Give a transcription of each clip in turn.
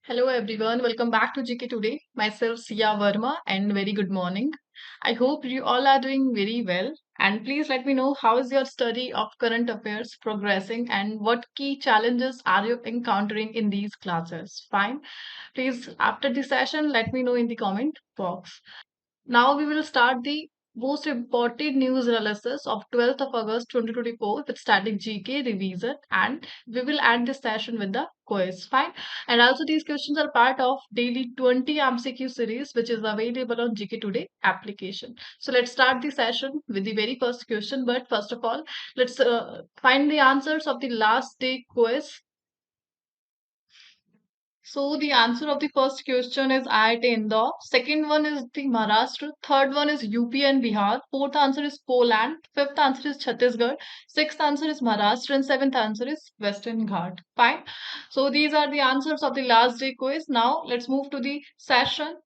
Hello everyone, welcome back to GK Today. Myself Sia Verma and very good morning. I hope you all are doing very well and please let me know how is your study of current affairs progressing and what key challenges are you encountering in these classes. Fine. Please after the session let me know in the comment box. Now we will start the most important news analysis of 12th of August 2024 with static GK revision and we will end this session with the quiz. Fine. And also these questions are part of daily 20 MCQ series which is available on GK Today application. So let's start the session with the very first question. But first of all, let's find the answers of the last day quiz. So the answer of the first question is IIT Indore. Second one is the Maharashtra. Third one is UP and Bihar. Fourth answer is Poland. Fifth answer is Chhattisgarh. Sixth answer is Maharashtra and seventh answer is Western Ghat. Fine. So these are the answers of the last day quiz. Now let's move to the session.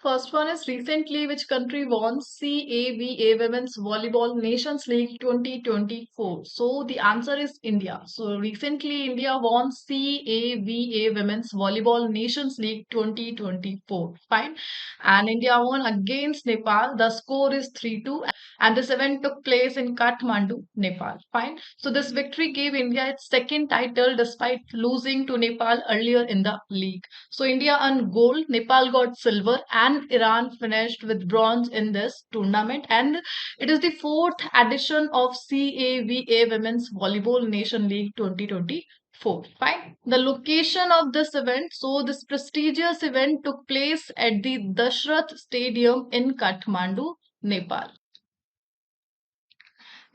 First one is recently which country won CAVA Women's Volleyball Nations League 2024? So the answer is India. So recently India won CAVA Women's Volleyball Nations League 2024. Fine. And India won against Nepal. The score is 3-2 and this event took place in Kathmandu, Nepal. Fine. So this victory gave India its second title despite losing to Nepal earlier in the league. So India earned gold, Nepal got silver, and Iran finished with bronze in this tournament. And it is the fourth edition of CAVA Women's Volleyball Nation League 2024. Fine. The location of this event. So this prestigious event took place at the Dashrath Stadium in Kathmandu, Nepal.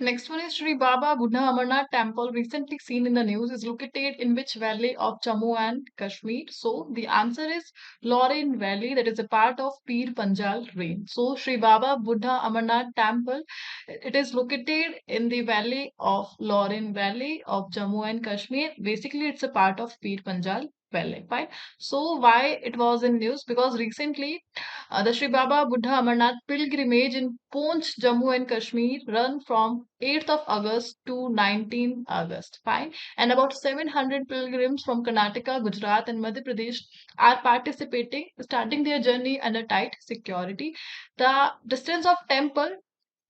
Next one is Sri Baba Buddha Amarnath Temple, recently seen in the news, is located in which valley of Jammu and Kashmir? So the answer is Lorin Valley, that is a part of Pir Panjal Range. So Sri Baba Buddha Amarnath Temple, it is located in the valley of Lorin Valley of Jammu and Kashmir. Basically, it's a part of Pir Panjal Valley. Fine. So why it was in news? Because recently the Sri Baba Buddha Amarnath pilgrimage in Poonch, Jammu and Kashmir run from 8th of August to 19th August. Fine. And about 700 pilgrims from Karnataka, Gujarat and Madhya Pradesh are participating, starting their journey under tight security. The distance of temple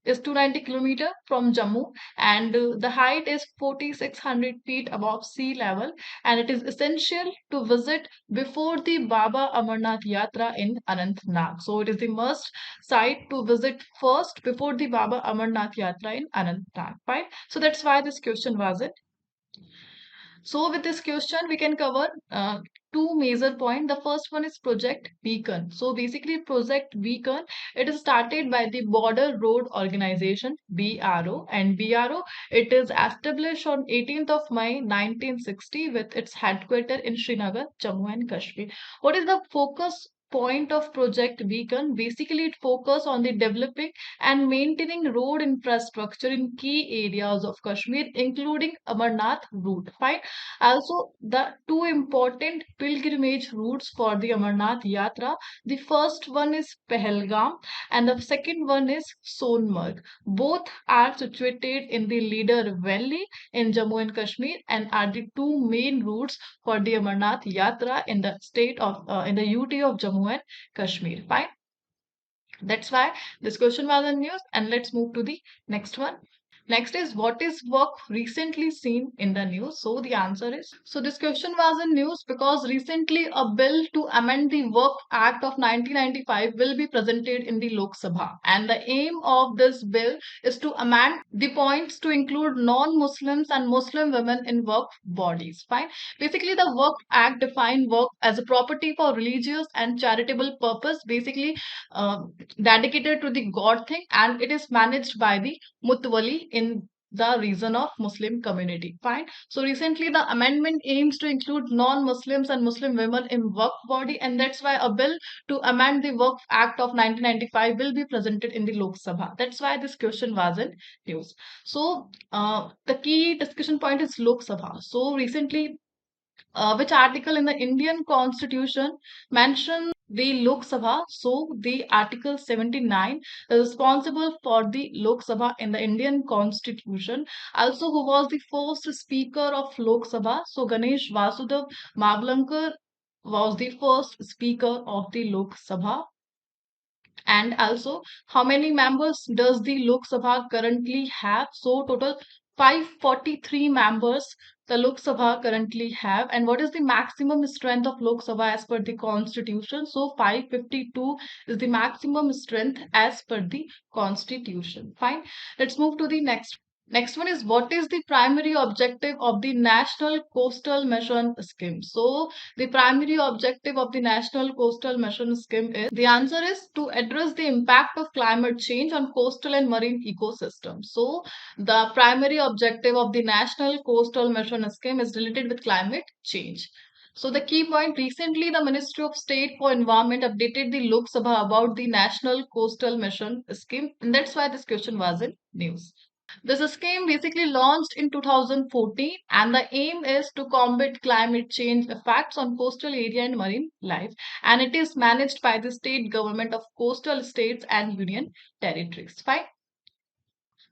is 290 km from Jammu and the height is 4600 feet above sea level and it is essential to visit before the Baba Amarnath Yatra in Anantnag. So it is the must site to visit first before the Baba Amarnath Yatra in Anantnag. Right? So that's why this question was it. So with this question, we can cover two major points. The first one is Project Beacon. So basically, Project Beacon, it is started by the Border Road Organization, BRO, and BRO, it is established on 18th of May 1960 with its headquarters in Srinagar, Jammu and Kashmir. What is the focus point of Project Beacon? Basically, it focuses on the developing and maintaining road infrastructure in key areas of Kashmir, including Amarnath route. Fine. Also, the two important pilgrimage routes for the Amarnath Yatra. The first one is Pahalgam and the second one is Sonmarg. Both are situated in the Leader Valley in Jammu and Kashmir and are the two main routes for the Amarnath Yatra in the state of in the UT of Jammu and Kashmir. Fine. That's why this question was in news. And let's move to the next one. Next is what is work recently seen in the news? So the answer is so this question was in news because recently a bill to amend the Work Act of 1995 will be presented in the Lok Sabha and the aim of this bill is to amend the points to include non-Muslims and Muslim women in work bodies. Fine. Basically the Work Act define work as a property for religious and charitable purpose, basically uh, dedicated to the God thing and it is managed by the Mutwali in the region of Muslim community. Fine. So recently the amendment aims to include non-Muslims and Muslim women in work body and that's why a bill to amend the Work Act of 1995 will be presented in the Lok Sabha. That's why this question was in news. So the key discussion point is Lok Sabha. So recently which article in the Indian Constitution mentions the Lok Sabha. So the Article 79 is responsible for the Lok Sabha in the Indian Constitution. Also, who was the first Speaker of Lok Sabha? So Ganesh Vasudev Mavlankar was the first Speaker of the Lok Sabha. And also, how many members does the Lok Sabha currently have? So total 543 members the Lok Sabha currently have. And what is the maximum strength of Lok Sabha as per the constitution? So 552 is the maximum strength as per the constitution. Fine. Let's move to the next. Next one is, what is the primary objective of the National Coastal Mission Scheme? So the primary objective of the National Coastal Mission Scheme is, the answer is to address the impact of climate change on coastal and marine ecosystems. So the primary objective of the National Coastal Mission Scheme is related with climate change. So the key point, recently the Ministry of State for Environment updated the Lok Sabha about the National Coastal Mission Scheme, and that's why this question was in news. This scheme basically launched in 2014, and the aim is to combat climate change effects on coastal area and marine life, and it is managed by the state government of coastal states and union territories. Fine.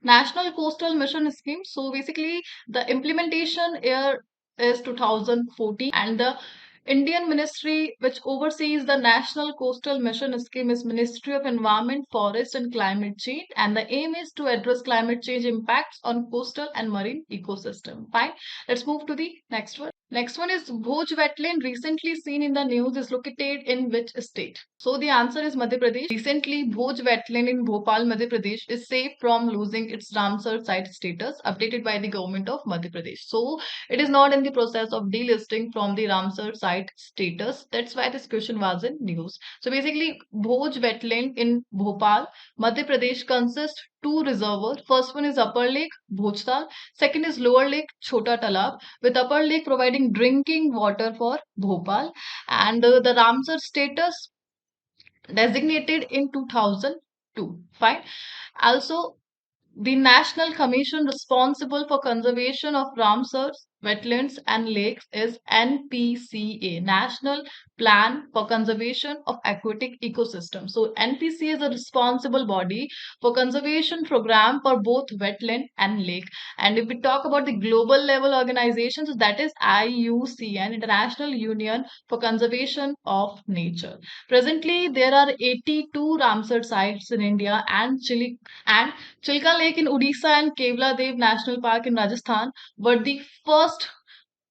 National Coastal Mission Scheme. So basically, the implementation year is 2014, and the Indian ministry which oversees the National Coastal Mission Scheme is Ministry of Environment, Forest and Climate Change, and the aim is to address climate change impacts on coastal and marine ecosystem. Fine. Let's move to the next one. Next one is, Bhoj wetland recently seen in the news is located in which state? So the answer is Madhya Pradesh. Recently, Bhoj wetland in Bhopal, Madhya Pradesh is safe from losing its Ramsar site status, updated by the government of Madhya Pradesh. So it is not in the process of delisting from the Ramsar site status. That's why this question was in news. So basically, Bhoj wetland in Bhopal, Madhya Pradesh consists two reservoirs. First one is Upper Lake, Bhojtal. Second is Lower Lake, Chota Talab, with Upper Lake providing drinking water for Bhopal. And the Ramsar status designated in 2002. Fine. Also, the National Commission responsible for conservation of Ramsar wetlands and lakes is NPCA, National Plan for Conservation of Aquatic Ecosystems. So NPCA is a responsible body for conservation program for both wetland and lake. And if we talk about the global level organizations, that is IUCN, International Union for Conservation of Nature. Presently, there are 82 Ramsar sites in India and Chilka Lake in Odisha and Kevla Dev National Park in Rajasthan were the first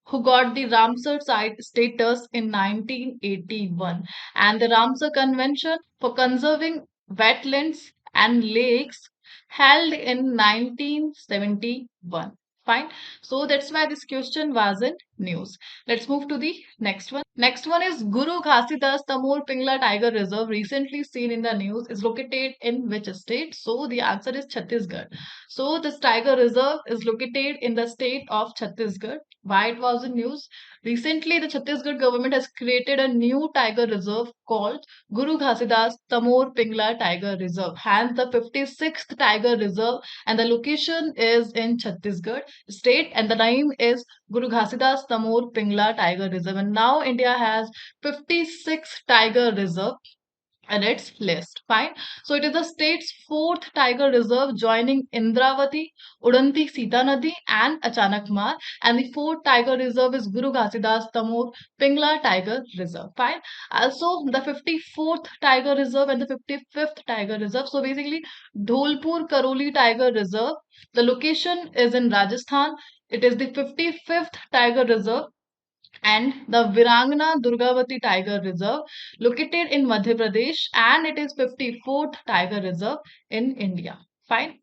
who got the Ramsar site status in 1981. And the Ramsar Convention for Conserving Wetlands and Lakes held in 1971. Fine. So that's why this question was in news. Let's move to the next one. Next one is, Guru Ghasidas Tamor Pingla Tiger Reserve, recently seen in the news, is located in which state? So the answer is Chhattisgarh. So this tiger reserve is located in the state of Chhattisgarh. Why it was in news? Recently, the Chhattisgarh government has created a new tiger reserve called Guru Ghasidas Tamor Pingla Tiger Reserve, hence the 56th tiger reserve, and the location is in Chhattisgarh state, and the name is Guru Ghasidas Tamor Pingla Tiger Reserve. And now India has 56 tiger reserve in its list. Fine. So it is the state's fourth tiger reserve, joining Indravati, Udanti Sita Nadi, and Achanakmar. And the fourth tiger reserve is Guru Ghasidas Tamor Pingla Tiger Reserve. Fine. Also, the 54th tiger reserve and the 55th tiger reserve. So basically, Dholpur Karoli Tiger Reserve. The location is in Rajasthan. It is the 55th tiger reserve, and the Virangana Durgavati Tiger Reserve, located in Madhya Pradesh, and it is 54th Tiger Reserve in India. Fine.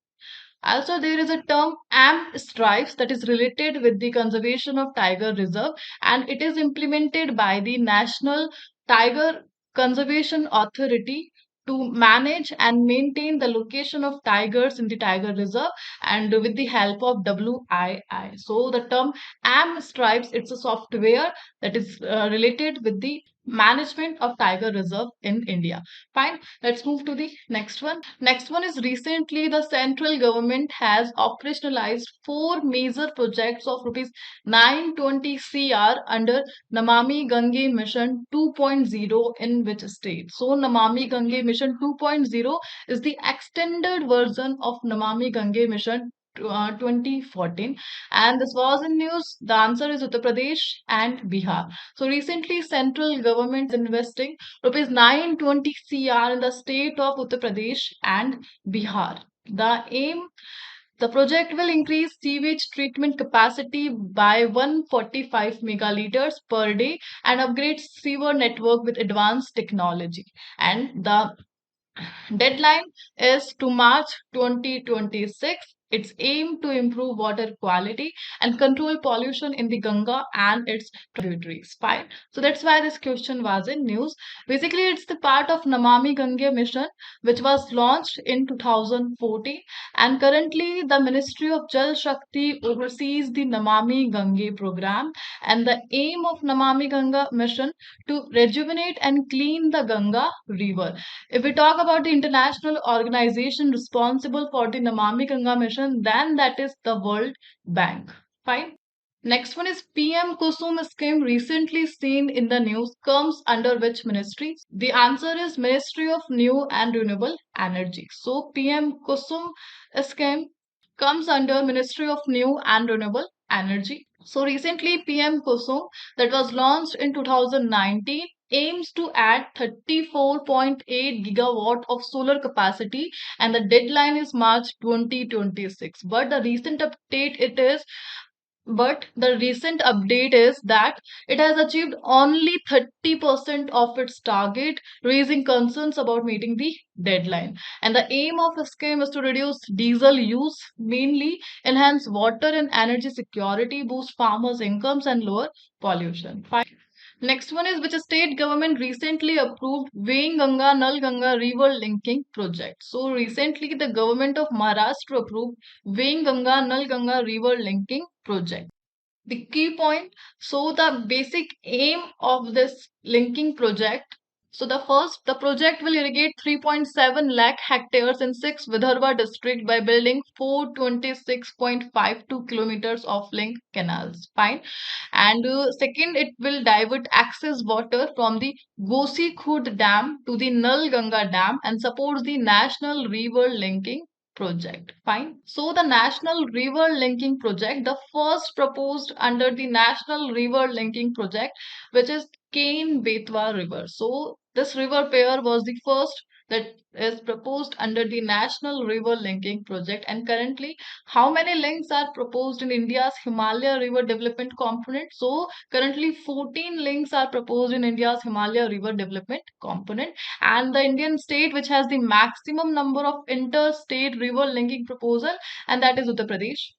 Also, there is a term AMP stripes that is related with the conservation of tiger reserve, and it is implemented by the National Tiger Conservation Authority to manage and maintain the location of tigers in the tiger reserve, and with the help of WII. So the term AMP stripes, it's a software that is related with the management of tiger reserve in India. Fine, let's move to the next one. Next one is recently the central government has operationalized four major projects of rupees 920 crore under Namami Gange Mission 2.0 in which state? So Namami Gange Mission 2.0 is the extended version of Namami Gange Mission 2014, and this was in news. The answer is Uttar Pradesh and Bihar. So recently, central government is investing rupees 920 crore in the state of Uttar Pradesh and Bihar. The project will increase sewage treatment capacity by 145 megaliters per day and upgrade sewer network with advanced technology. And the deadline is to March 2026. Its aim to improve water quality and control pollution in the Ganga and its tributaries. Fine. So that's why this question was in news. Basically, it's the part of Namami Gange mission, which was launched in 2014. And currently, the Ministry of Jal Shakti oversees the Namami Gange program. And the aim of Namami Ganga mission to rejuvenate and clean the Ganga river. If we talk about the international organization responsible for the Namami Ganga mission, then that is the World Bank. Fine. Next one is PM Kusum scheme recently seen in the news comes under which ministry? The answer is Ministry of New and Renewable Energy. So PM Kusum scheme comes under Ministry of New and Renewable Energy. So recently PM Kusum that was launched in 2019 aims to add 34.8 gigawatt of solar capacity, and the deadline is March 2026. But the recent update is that it has achieved only 30% of its target, raising concerns about meeting the deadline. And the aim of the scheme is to reduce diesel use, mainly enhance water and energy security, boost farmers' incomes, and lower pollution. Next one is which state government recently approved Wainganga Nal Ganga river linking project. So recently the government of Maharashtra approved Wainganga Nal Ganga river linking project. The key point, so the basic aim of this linking project. So the project will irrigate 3.7 lakh hectares in 6 Vidarbha district by building 426.52 kilometers of link canals. Fine. And second, it will divert excess water from the Gosi Khurd Dam to the Nal Ganga Dam and supports the National River Linking Project. Fine. So the National River Linking Project, the first proposed under the National River Linking Project, which is Kane Betwa River. So this river pair was the first that is proposed under the National River Linking Project. And currently, how many links are proposed in India's Himalaya River Development Component? So currently 14 links are proposed in India's Himalaya River Development Component, and the Indian state which has the maximum number of interstate river linking proposal, and that is Uttar Pradesh.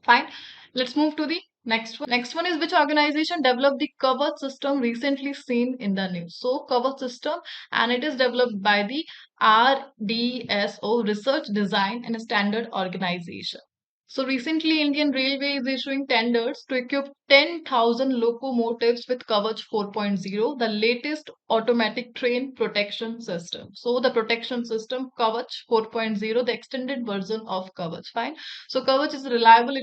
Fine. Let's move to the next one. Next one is which organization developed the cover system recently seen in the news. So cover system, and it is developed by the RDSO, Research Design and Standard Organization. So recently, Indian Railway is issuing tenders to equip 10,000 locomotives with Kavach 4.0, the latest automatic train protection system. So the protection system Kavach 4.0, the extended version of Kavach. Fine. So Kavach is a reliable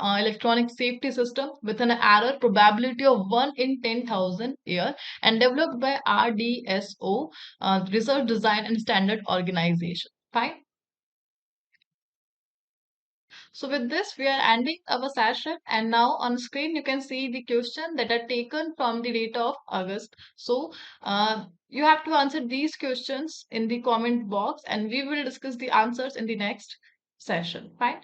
electronic safety system with an error probability of 1 in 10,000 year, and developed by RDSO, Research Design and Standard Organization. Fine. So with this, we are ending our session, and now on screen you can see the question that are taken from the date of August. So you have to answer these questions in the comment box, and we will discuss the answers in the next session. Fine.